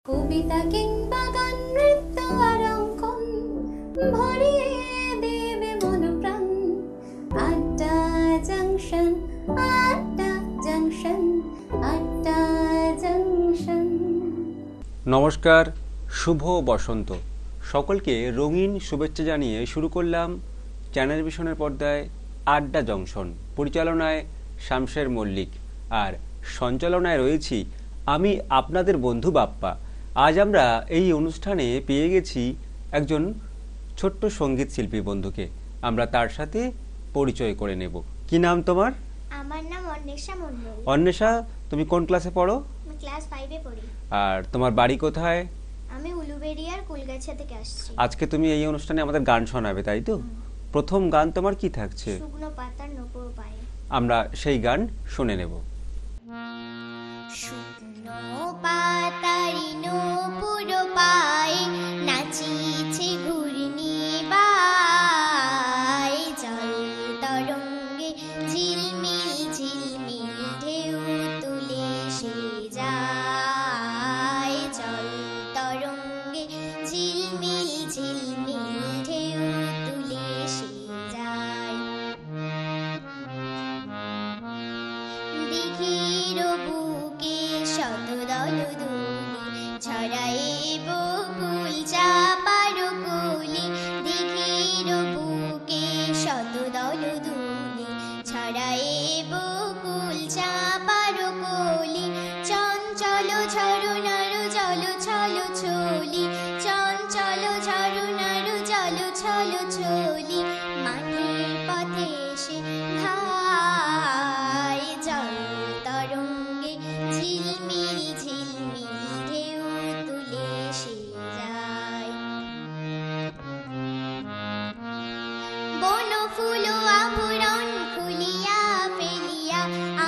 কবিতা কিংবা গান নৃত্য আর অঙ্কন ভরিয়ে দেবে মনপ্রাণ। আড্ডা জাংশন, আড্ডা জাংশন, আড্ডা জাংশন। নমস্কার, শুভ বসন্ত। সকলকে রঙিন শুভেচ্ছা জানিয়ে শুরু করলাম চ্যানেল ভিশনের পর্দায় আড্ডা জংশন। পরিচালনায় শামশের মল্লিক আর সঞ্চালনায় রয়েছি আমি আপনাদের বন্ধু বাপ্পা। আজ আমরা এই অনুষ্ঠানে পেয়ে গেছি একজন ছোট্ট সঙ্গীত শিল্পী বন্ধুকে। আমরা তার সাথে পরিচয় করে নেব। কি নাম তোমার? আমার নাম অন্বেষা মণ্ডল। অন্বেষা, তুমি কোন ক্লাসে পড়ো? আমি ক্লাস 5 এ পড়ি। আর তোমার বাড়ি কোথায়? আমি উলুবেড়িয়ার কুলগাছিয়া থেকে আসছি। আজকে তুমি এই অনুষ্ঠানে আমাদের গান শোনাবে, তাই তো? প্রথম গান তোমার কি থাকছে? শুকনো পাতার নূপুর পায়ে। আমরা সেই গান শুনে নেব। শুকনো পাতার নূপুর পায়ে নাচিছে ঘূর্ণি বাই, জল তরঙ্গে ঝিলমিল ঝিলমিল ঢেউ তুলে সে যায়, জল তরঙ্গে ঝিলমিল ঝিলমিল ঢেউ তুলে সে যায়। দিঘির বুকে শত দলদুলি ছড়ায়ে বকুল চাপার কুলি, দিঘির বুকে শত দলদুলি ছড়ায়ে বকুল চাপার কুলি, চঞ্চল ঝরনার জল ছল ছলি, চঞ্চল ঝরনার জল ছল ছলি, মাটির পথে সে ধায়, জল তরঙ্গে ঝিলমিল ঝিলমিল ঢেউ তুলে সে যায়। বন ফুল আভরণ খুলিয়া ফেলিয়া,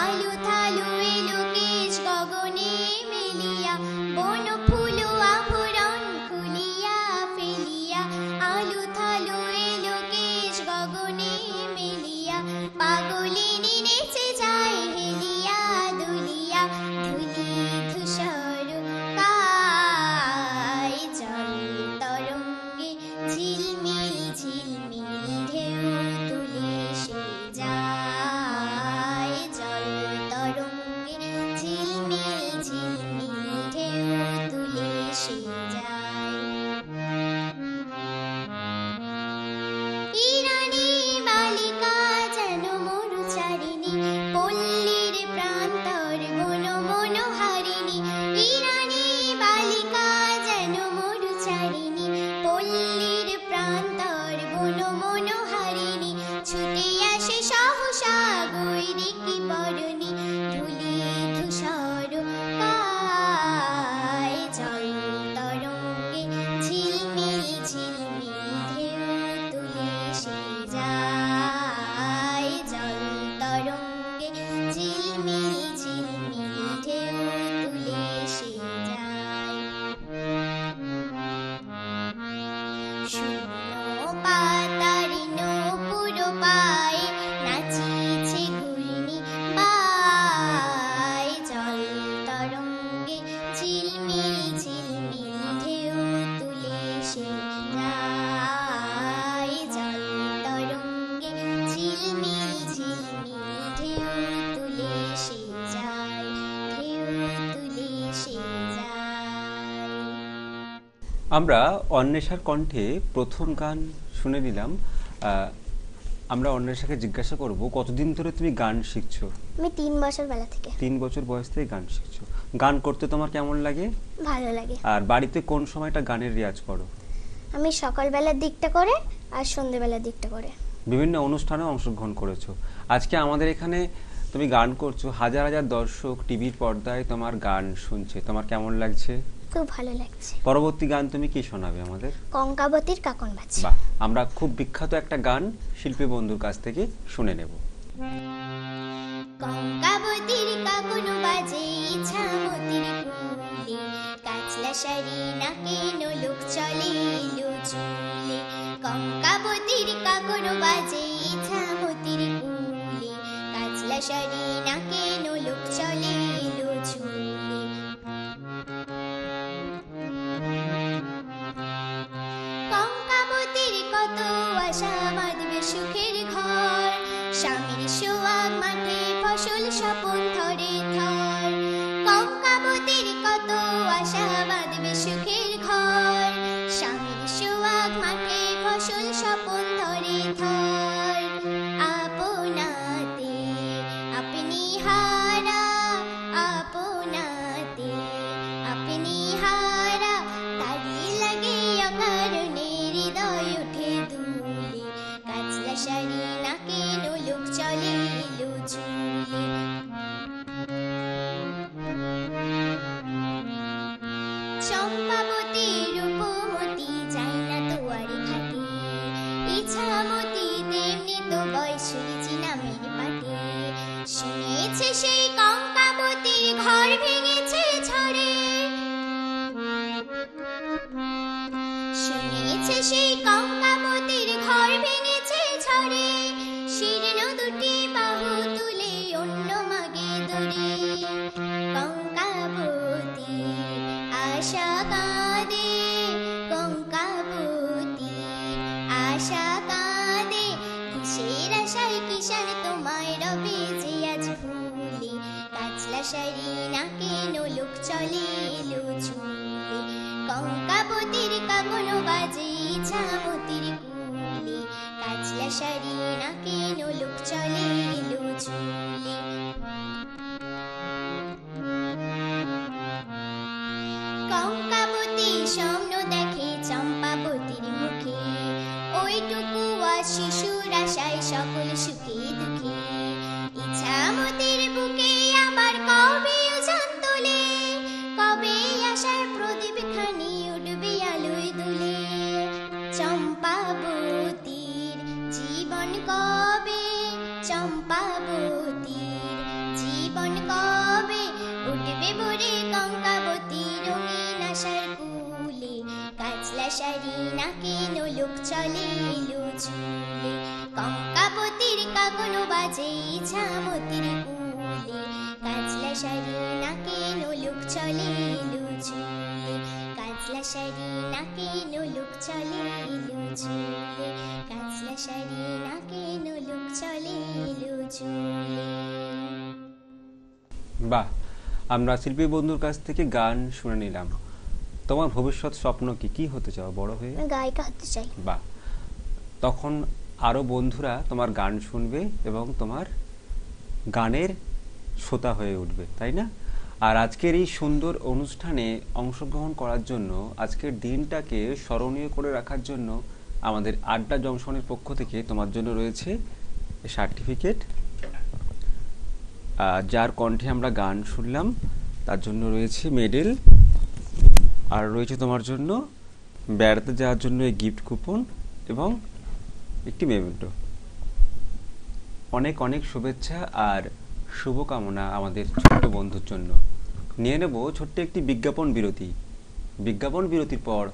আলু থালু এলো কেশ গগনে মেলিয়া, বন ফুল আভরণ খুলিয়া ফেলিয়া, আলু থালু এলো কেশ গগনে মেলিয়া, পাগলিনী নেচে যায় হেলিয়া দুলিয়া, ধুলি ধূসর গায়, জল তরঙ্গে ঝিলমিল ঝিলমিল ঢেউ তুলে সে যায়, জল তরঙ্গে ঝিলমিল ঝিলমিল ঢেউ তুলে সে যায়। ইরানী বালিকা যেন মরুচারিণী, পল্লীর প্রান্তর বন মনোহারিণী, ইরানী বালিকা যেন মরুচারিণী, পল্লীর প্রান্তর বন মনোহারিণী, ছুটে আসে সহসা গৈরিকী বরণী, ধুলি ধূসর গায়, জল তরঙ্গে ঝিলমিল ঝিলমিল ঢেউ তুলে সে যায়, জল তরঙ্গে ঝিলমিল ঝিলমিল ঢেউ তুলে সে যায়। শুকনো পাতার নূপুর পায়ে নাচিছে ঘূর্ণি বাই, জল তরঙ্গে ঝিলমিল ঝিলমিল ঢেউ তুলে সে যায়, জল তরঙ্গে ঝিলমিল ঝিলমিল ঢেউ তুলে সে যায়, ঢেউ তুলে সে যায়। আমরা অন্বেষার কণ্ঠে প্রথম গান শুনে নিলাম। আমরা অন্বেষাকে জিজ্ঞাসা করব, কতদিন ধরে তুমি গান শিখছো? আমি 3 বছর বেলা থেকে। 3 বছর বয়স থেকে গান শিখছো। গান করতে তোমার কেমন লাগে? ভালো লাগে। আর বাড়িতে কোন সময়টা গানের রিয়াজ করো? আমি সকালবেলার দিকটা করে আর সন্ধ্যেবেলার দিকটা করে। বিভিন্ন অনুষ্ঠানে অংশগ্রহণ করেছো। আজকে আমাদের এখানে তুমি গান করছো, হাজার হাজার দর্শক টিভির পর্দায় তোমার গান শুনছে। তোমার কেমন লাগছে? খুব ভালো লাগছে। পরবর্তী গান তুমি কি শোনাবে আমাদের? কঙ্কাবতীর কাকন বাজছে। বাহ, আমরা খুব বিখ্যাত একটা গান শিল্পী বন্ধুর কাছ থেকে শুনে নেব। কঙ্কাবতীর কাকন বাজে ইছামতির কুলে, কাচলা শাড়ি নাকে নোলক চলে এলো চুলে, কঙ্কাবতীর কাকন বাজে ইছামতির কুলে, কাচলা শাড়ি নাকে নোলক চলে এলো চুলে। সুখের ঘর, স্বামীর সোয়াগ মাঠে ফসল স্বপন ধরে থর, কঙ্কাবতীর কত আশা বাঁধবে সুখের ঘর, স্বামীর সোয়াগ মাঠে ফসল স্বপন ধরে থর। আপনাতে আপনি হারা, আপনাতে আপনি হারা, তারি লাগে অকারণে হৃদয় উঠে দুলে, কাচলা শাড়ি নাকে নোলক চলে এলো ঝুলে। চম্পাবতী রূপমতী যায় না তোয়ারি ঘাটে, ইছামতী তেমনি তো বয়সী নামের পাটে, শুনেছে সেই কঙ্কাবতীর ঘর ভেঙেছে ঝড়ে, শুনেছে সেই কঙ্কাবতীর ঘর ভেঙেছে ঝড়ে, শীর্ণ দুটি বাহু তুলে অন্য মাগে দূরে, কঙ্কাবতী আশা কাঁদে, কঙ্কাবতী আশা কাঁদে, কিসের আশায় কিষান তোমায় রবে যে আজ ভুলে, কাচলা শাড়ি নাকে নোলক চলে এলো ঝুলে, কঙ্কাবতীর কাকন বাজে ইছামতীর কুলে, কাচলা শাড়ি নাকে নোলক চলে এলো ঝুলে। কঙ্কাবতী স্বপ্ন দেখে চম্পাবতীর মুখে, ওইটুকু আজ শিশুর আশায় সকল সুখে দুঃখে, ইছামতীর বুকে আবার কবে উজান তোলে, কবে আশার প্রদীপ খানি উঠবে আলোয় দুলে, চম্পাবতীর জীবন কবে, চম্পাবতীর জীবন কবে উঠবে ভোরে কঙ্কাবতী রঙিন আশার কুলে, কাচলা শাড়ি নাকে নোলক চলে এলো ঝুলে, কঙ্কাবতীর কাকন বাজে ইছামতীর কুলে, কাচলা শাড়ি নাকে নোলক চলে এলো ঝুলে, কাচলা শাড়ি নাকে নোলক চলে এলো ঝুলে, কাচলা শাড়ি নাকে নোলক চলে এলো ঝুলে। বাহ, আমরা শিল্পী বন্ধুর কাছ থেকে গান শুনে নিলাম। তোমার ভবিষ্যৎ স্বপ্ন কি, কি হতে চাও বড় হয়ে? গায়িকা হতে চাই। বাহ, তখন আরো বন্ধুরা তোমার গান শুনবে এবং তোমার গানের শ্রোতা হয়ে উঠবে, তাই না? আর আজকের এই সুন্দর অনুষ্ঠানে অংশগ্রহণ করার জন্য, আজকের দিনটাকে স্মরণীয় করে রাখার জন্য আমাদের আড্ডা জংশনের পক্ষ থেকে তোমার জন্য রয়েছে সার্টিফিকেট, যার কণ্ঠে আমরা গান শুনলাম তার জন্য রয়েছে মেডেল, আর রয়েছে তোমার জন্য বেড়াতে যাওয়ার জন্য এই গিফট কুপন এবং একটি মেমেন্টো। অনেক অনেক শুভেচ্ছা আর শুভকামনা আমাদের ছোট্ট বন্ধুর জন্য। নিয়ে নেব ছোট্ট একটি বিজ্ঞাপন বিরতি। বিজ্ঞাপন বিরতির পর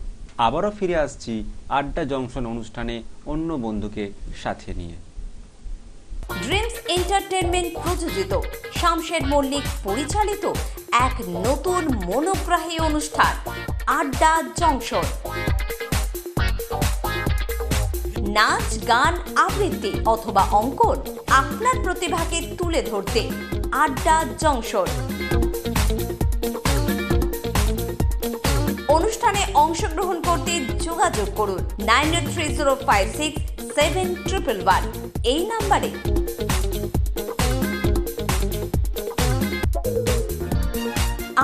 আবারও ফিরে আসছি আড্ডা জংশন অনুষ্ঠানে অন্য বন্ধুকে সাথে নিয়ে। ড্রিমস এন্টারটেনমেন্ট প্রযোজিত, শামশের মল্লিক পরিচালিত এক নতুন মনোগ্রাহী অনুষ্ঠান আড্ডা জংশন। নাচ, গান, আবৃত্তি অথবা অঙ্কন, আপনার প্রতিভাকে তুলে ধরতে আড্ডা জংশন। অনুষ্ঠানে অংশগ্রহণ করতে যোগাযোগ করুন 9830567111 এই নাম্বারে।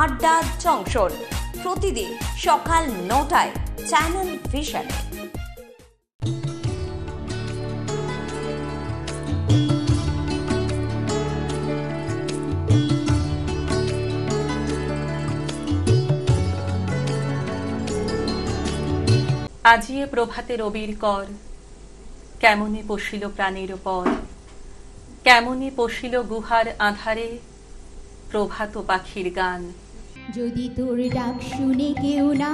আড্ডা জংশন প্রতিদিন সকাল 9টায় চ্যানেল ভিশনে। আজিয়ে প্রভাতে রবির কর, কেমনে পশিল প্রাণের পর, কেমনে পশিল গুহার আধারে প্রভাত পাখির গান। যদি তোর ডাক শুনে কেউ না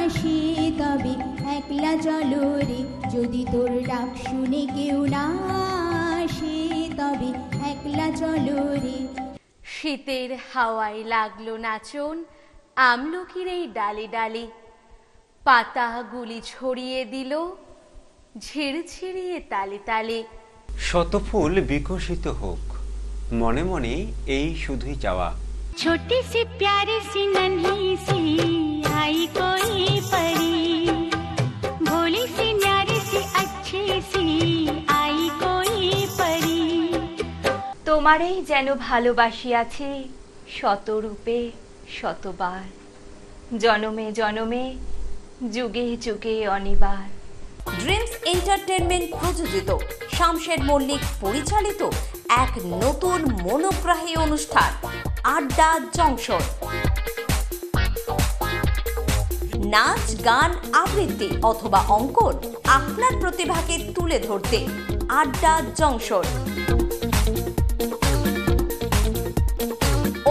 আসে তবে একলা চলো রে, যদি তোর ডাক শুনে কেউ না আসে তবে একলা চলো রে। শীতের হাওয়ায় লাগলো নাচন আমলকির এই ডালে ডালে, পাতাগুলি ছড়িয়ে দিল ঝিরঝিরিয়ে তালে তালে। শত ফুল বিকশিত হোক, মনে মনে এই শুধুই চাওয়া। छोटी सी प्यारी सी नन्ही सी आई कोई परी, भोली सी न्यारी सी अच्छी सी आई कोई परी। তোমারেই যেন ভালোবাসিয়াছি শতরূপে শতবার, জনমে জনমে যুগে যুগে অনিবার। ড্রিমস এন্টারটেনমেন্ট প্রযোজিত, শামশের মল্লিক পরিচালিত এক নতুন মনোগ্রাহী অনুষ্ঠান আড্ডা জংশন। নাচ, গান, আবৃত্তি অথবা অঙ্কন, আপনার প্রতিভাকে তুলে ধরতে আড্ডা জংশন।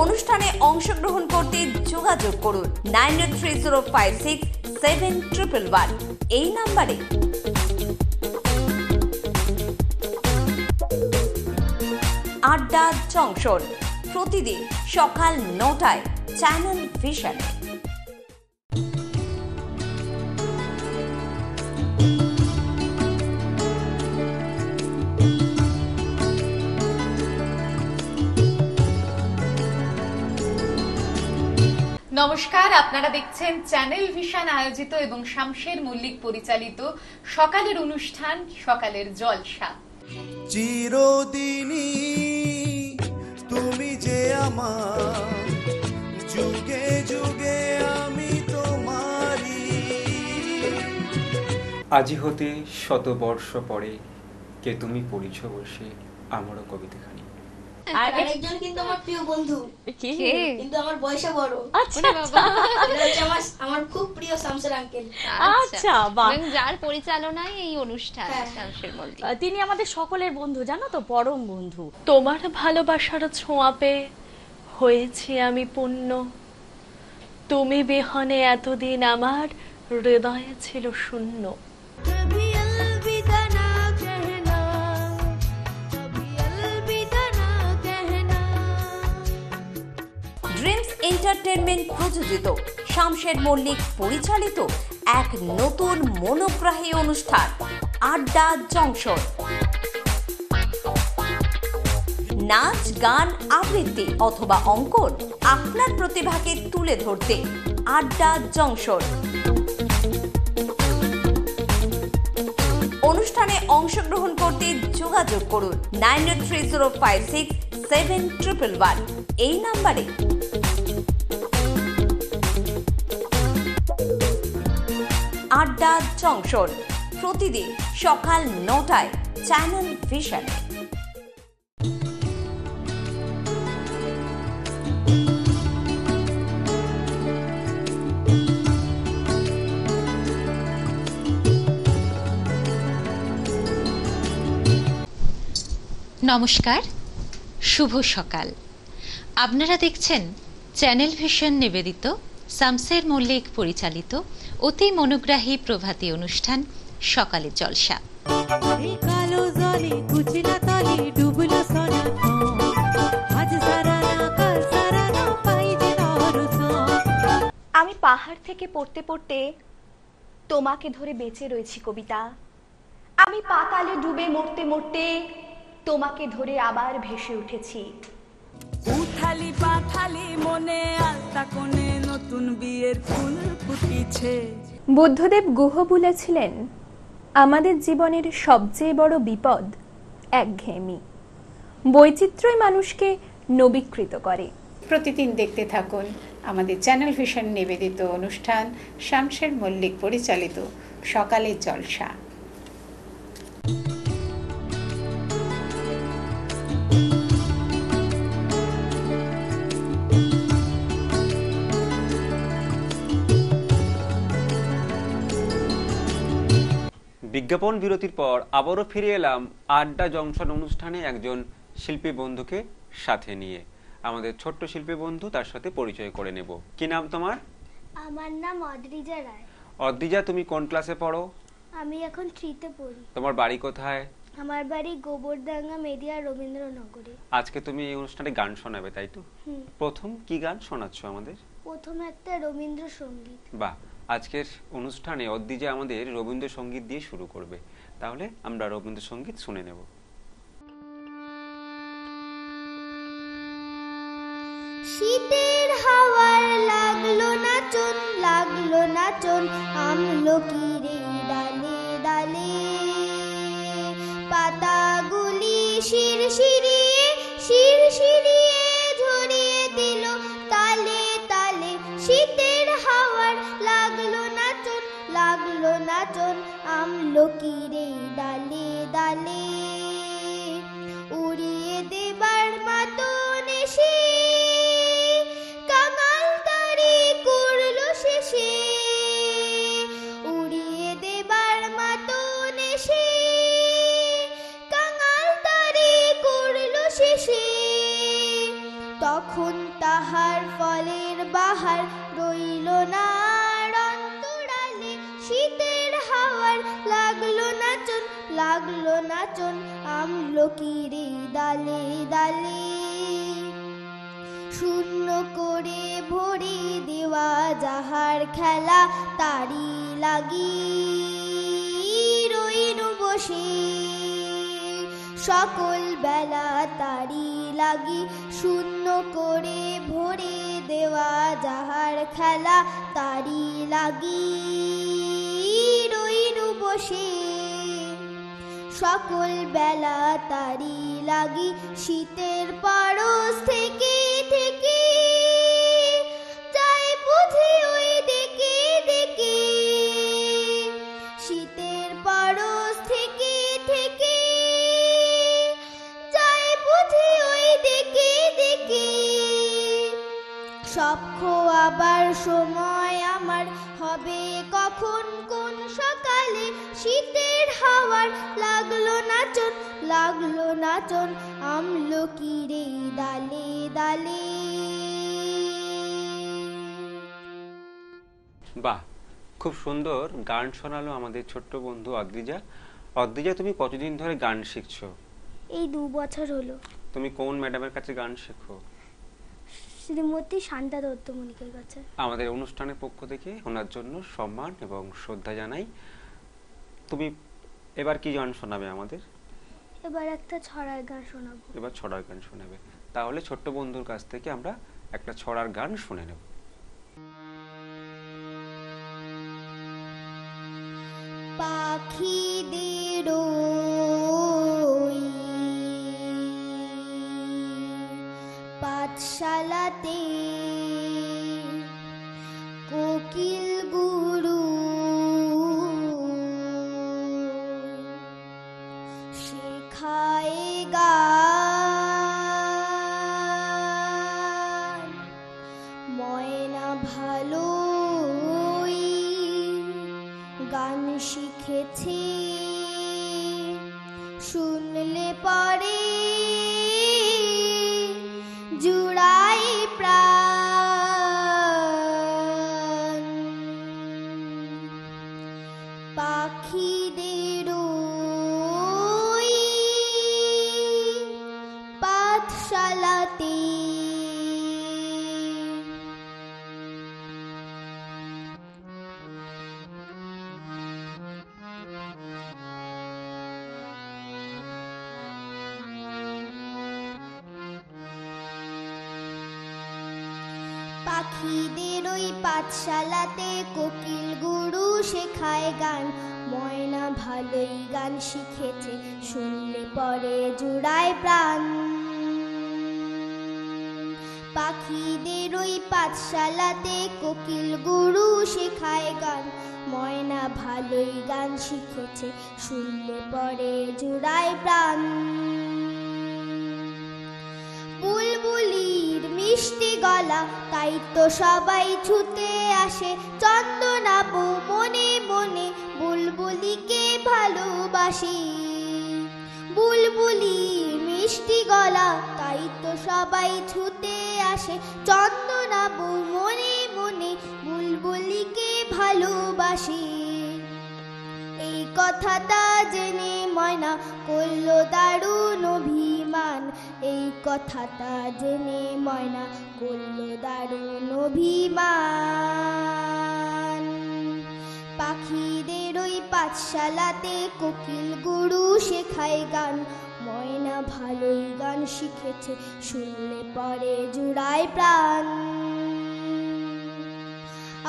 অনুষ্ঠানে অংশগ্রহণ করতে যোগাযোগ করুন 9830567111 এই নাম্বারে। আড্ডা জংশন প্রতিদিন সকাল 9টায় চ্যানেল ভিশনে। নমস্কার, আপনারা দেখছেন চ্যানেল ভিশন আয়োজিত এবং শামশের মল্লিক পরিচালিত সকালের অনুষ্ঠান সকালের জলসা। চিরদিনই তুমি যে আমার, যুগে যুগে আমি তোমারি। আজি হতে শত বর্ষ পরে কে তুমি পড়িছ বসে আমারও কবিতাখানি। আর একজন কিন্তু আমার প্রিয় বন্ধু, কিন্তু আমার বয়সে বড়। আচ্ছা আমার খুব প্রিয় শামসের আঙ্কেল। আচ্ছা, বাহ। যার পরিচালনায় এই অনুষ্ঠান শামশের মল্লিক, তিনি আমাদের সকলের বন্ধু, জানো তো, পরম বন্ধু। তোমার ভালোবাসার ছোঁয়া পেয়ে হয়েছি আমি পূর্ণ, তুমি বিহনে এতদিন আমার হৃদয়ে ছিল শূন্য। ড্রিমস এন্টারটেনমেন্ট প্রযোজিত, শামশের মল্লিক পরিচালিত এক নতুন মনোগ্রাহী অনুষ্ঠান আড্ডা জংশন। নাচ, গান, আবৃত্তি অথবা অঙ্কন, আপনার প্রতিভাকে তুলে ধরতে আড্ডা জংশন। অনুষ্ঠানে অংশগ্রহণ করতে যোগাযোগ করুন 9830567111 এই নাম্বারে। আড্ডা জংশন প্রতিদিন সকাল 9টায় চ্যানেল ভিশনে। নমস্কার, শুভ সকাল। আপনারা দেখছেন চ্যানেল ভিশন নিবেদিত শামশের মল্লিক পরিচালিত অতি মনোগ্রাহী প্রভাতী অনুষ্ঠান সকালের জলসা। আমি পাহাড় থেকে পড়তে পড়তে তোমাকে ধরে বেঁচে রয়েছি কবিতা। আমি পাতালে ডুবে মরতে মরতে তোমাকে ধরে আবার ভেসে উঠেছি। উথালি পাথালি মনে আলতা কোণে নতুন বিয়ের ফুল ফুটিছে। বুদ্ধদেব গুহ বলেছিলেন, আমাদের জীবনের সবচেয়ে বড় বিপদ একঘেয়েমি। বৈচিত্র্যই মানুষকে নবীকৃত করে। প্রতিদিন দেখতে থাকুন আমাদের চ্যানেল ভিশন নিবেদিত অনুষ্ঠান শামশের মল্লিক পরিচালিত সকালের জলসা। বিজ্ঞাপন বিরতির পর আবারও ফিরে এলাম আড্ডা জংশন অনুষ্ঠানে একজন শিল্পী বন্ধুকে সাথে নিয়ে। আমাদের ছোট্ট শিল্পী বন্ধু, তার সাথে পরিচয় করে নেব। কি নাম তোমার? আমার নাম অদ্রিজা রায়। অদ্রিজা, তুমি কোন ক্লাসে পড়ো? আমি এখন 3তে পড়ি। তোমার বাড়ি কোথায়? আমার বাড়ি গোবরডাঙ্গা মেদিয়া রবীন্দ্রনগরে। আজকে তুমি এই অনুষ্ঠানে গান শোনাবে, তাই তো? প্রথম কি গান শোনাচ্ছ আমাদের? প্রথম একটা রবীন্দ্রসঙ্গীত। বাহ, আজকের অনুষ্ঠানে অদ্রিজা আমাদের রবীন্দ্রসঙ্গীত দিয়ে শুরু করবে। তাহলে আমরা রবীন্দ্রসঙ্গীত শুনে নেব। শীতের হাওয়ার লাগলো নাচন আমলকিরে ডালে ডালে, পাতাগুলি শিরশিরিয়ে ঝরিয়ে দিল তালে তালে। শীতের হাওয়ার লাগলো নাচন আমলকিরে ডালে ডালে, উড়িয়ে দেবার মাতন এসে কাঙাল তারি করলো শেষে, উড়িয়ে দেবার মাতন এসে কাঙাল তারি করলো শেষে। তখন তাহার ফলের বাহার রইল না অন্তরালে, শীতের হাওয়ার লাগলো নাচন আমলকিরে ডালে ডালে। শূন্য করে ভরে দেওয়া যাহার খেলা, তারি লাগি রইনু বসে সকল বেলা, তারি লাগি শূন্য করে ভরে দেওয়া যাহার খেলা, তারি লাগি রইনু বসে সকল বেলা, তারি লাগি। শীতের পরশ থেকে থেকে যাই বুঝি ওই দেখে দেখে, শীতের পরশ থেকে থেকে যাই বুঝি ওই দেখে দেখে। সব খোয়াবার সময় আমার হবে কখন কোন সকালে, শীতের হাওয়ার লাগলো নাচন আমলকিরে ডালে ডালে। বাহ, খুব সুন্দর গান শোনালো আমাদের ছোট্ট বন্ধু অদ্রিজা। অদ্রিজা, তুমি কতদিন ধরে গান শিখছো? এই 2 বছর হলো। তুমি কোন ম্যাডামের কাছে গান শেখো? শ্রীমতী শান্তা দত্তমণিকের কাছে। আমাদের অনুষ্ঠানের পক্ষ থেকে ওনার জন্য সম্মান এবং শ্রদ্ধা জানাই। তুমি এবার কি গান শোনাবে আমাদের? এবার একটা ছড়ার গান শোনাবো। এবার ছড়ার গান শোনাবে, তাহলে ছোট্ট বন্ধুর কাছ থেকে আমরা একটা ছড়ার গান শুনে নেব। পাখিদের পাঠশালাতে কোকিল গুরু শেখায় গান, ময়না ভালোই গান শিখেছে, শুনলে পরে জুড়াই প্রাণ। পাখিদের পাঠশালাতে পাখিদের ওই পাঠশালাতে কোকিল গুরু শেখায় গান, ময়না ভালোই গান শিখেছে, শুনলে পরে জুড়ায় প্রাণ। পাখিদের ওই পাঠশালাতে কোকিল গুরু শেখায় গান, ময়না ভালোই গান শিখেছে, শুনলে পরে জুড়ায় প্রাণ। বুলবুলির মিষ্টি গলা, তাই তো সবাই ছুতে আসে, চন্দনাবু মনে মনে বুলবুলিকে ভালোবাসে। বুলবুলির মিষ্টি গলা, তাই তো সবাই ছুতে আসে, চন্দনাবু মনে মনে বুলবুলিকে ভালোবাসে। এই কথাটা জেনে ময়না করলো দারুণ অভিমান, এই কথাটা জেনে ময়না করলো দারুণ অভিমান। পাখিদের ওই পাঠশালাতে কোকিল গুরু শেখায় গান, ময়না ভালোই গান শিখেছে, শুনলে পরে জুড়ায় প্রাণ।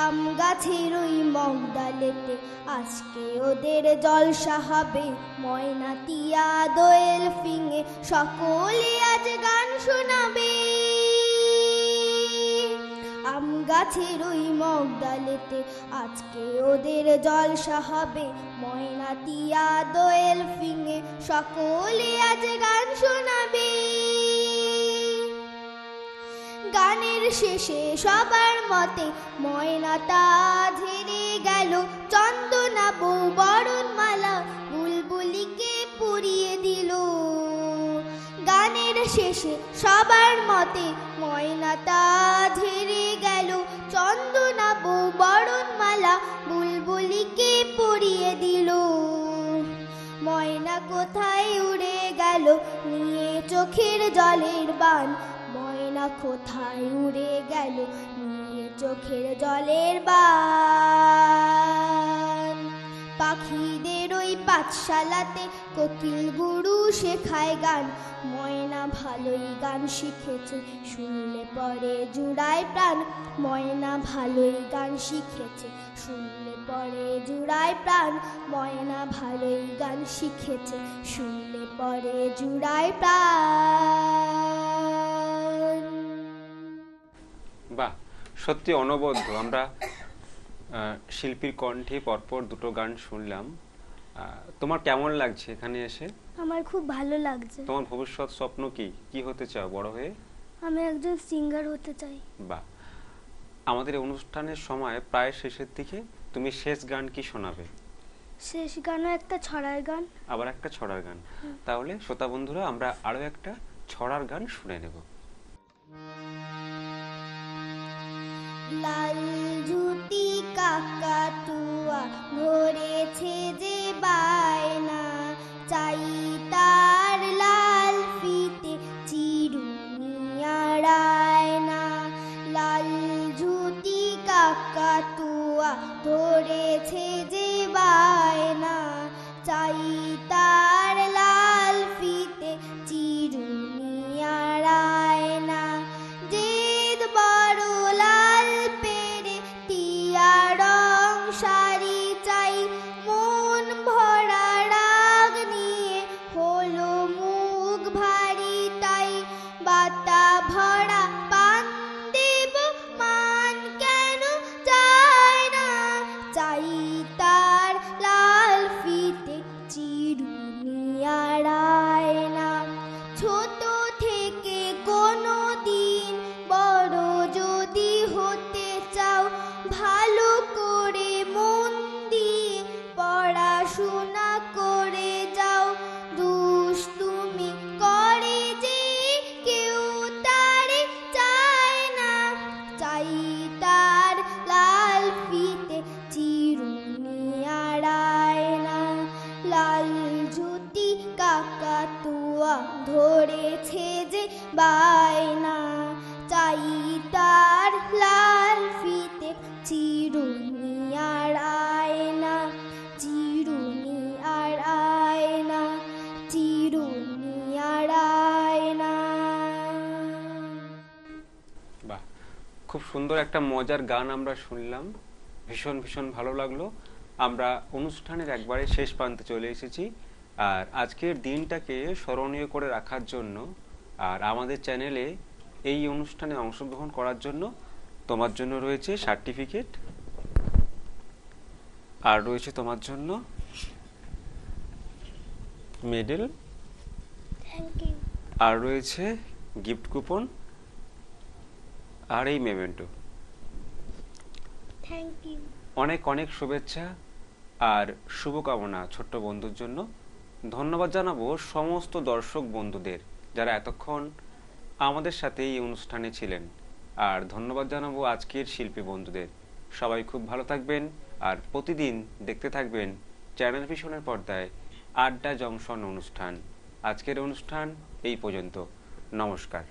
আম গাছের ওই মগডালেতে আজকে ওদের জলসা হবে, ময়না টিয়া দোয়েল ফিঙে সকলে আজ গান শোনাবে। আম গাছের ওই মগডালেতে আজকে ওদের জলসা হবে, ময়না টিয়া দোয়েল ফিঙে সকলে আজ গান শোনাবে। গানের শেষে সবার মতে ময়নাটা ঝেড়ে গেল, চন্দনা বউ বরণমালা বুলবুলিকে পরিয়ে দিল। গানের শেষে সবার মতে ময়নাটা ঝেড়ে গেল, চন্দনা বউ বরণমালা বুলবুলিকে পরিয়ে দিল। ময়না কোথায় উড়ে গেল নিয়ে চোখের জলের বান, ময়না কোথায় উড়ে গেল নিয়ে চোখের জলের বান। পাখিদের ওই পাঠশালাতে কোকিল গুরু শেখায় গান, ময়না ভালোই গান শিখেছে, শুনলে পরে জুড়ায় প্রাণ। ময়না ভালোই গান শিখেছে, শুনলে পরে জুড়ায় প্রাণ। ময়না ভালোই গান শিখেছে, শুনলে পরে জুড়ায় প্রাণ। বাহ, সত্যি অনবদ্য। আমরা শিল্পীর কণ্ঠে পরপর দুটো গান শুনলাম। তোমার কেমন লাগছে এখানে এসে? আমার খুব ভালো লাগছে। তোমার ভবিষ্যৎ স্বপ্ন কি? কি হতে চাও বড় হয়ে? আমি একজন সিঙ্গার হতে চাই। বাহ, আমাদের অনুষ্ঠানের সময় প্রায় শেষের দিকে, তুমি শেষ গান কি শোনাবে? শেষ গানও একটা ছড়ার গান। আবার একটা ছড়ার গান। তাহলে শ্রোতা বন্ধুরা, আমরা আরো একটা ছড়ার গান শুনে নেব। লাল জুতি কাকাতুয়া ধরেছে যে বায়না, চাই তার লাল ফিতে চিরুনি আড়ায়না। লাল জুতি কাকাতুয়া ধরেছে যে বায়না, চাই তার লাল ফিতে চিরুনি আড়ায়না। জেদ বড় লাল পেরে টিয়া রং শাড়ি চাই, মন ভরা রাগ নিয়ে হলো মুখ ভারী তাই। বাতা ভরা পান দেব মান কেন চায় না, চাই তার লাল ফিতে চিরুনি আড়ায়না। ছোট থেকে কোনো দিন বড় যদি হতে চাও, ভালো করে মন দিয়ে পড়াশোনা করে যাও। দুষ্টুমি করে যে কেউ তারে চায় না, চাই তার লাল ফিতে চিরুনি আড়ায়না। লাল জুতি কাকাতুয়া ধরেছে যে বায়না, চাই তার লাল ফিতে চিরুনি আড়ায়না। চিরুনি আড়ায়না, চিরুনি আড়ায়না। বাহ, খুব সুন্দর একটা মজার গান আমরা শুনলাম। ভীষণ ভীষণ ভালো লাগলো। আমরা অনুষ্ঠানের একবারে শেষ প্রান্তে চলে এসেছি। আর আজকের দিনটাকে স্মরণীয় করে রাখার জন্য আর আমাদের চ্যানেলে এই অনুষ্ঠানে অংশগ্রহণ করার জন্য তোমার জন্য রয়েছে সার্টিফিকেট, আর রয়েছে তোমার জন্য মেডেল, থ্যাংক ইউ। আর রয়েছে গিফট কুপন, আর এই মেমেন্টো। Thank you. অনেক অনেক শুভেচ্ছা আর শুভকামনা ছোট্ট বন্ধুর জন্য। ধন্যবাদ জানাবো সমস্ত দর্শক বন্ধুদের যারা এতক্ষণ আমাদের সাথে এই অনুষ্ঠানে ছিলেন, আর ধন্যবাদ জানাবো আজকের শিল্পী বন্ধুদের। সবাই খুব ভালো থাকবেন আর প্রতিদিন দেখতে থাকবেন চ্যানেল ভিশনের পর্দায় আড্ডা জংশন অনুষ্ঠান। আজকের অনুষ্ঠান এই পর্যন্ত। নমস্কার।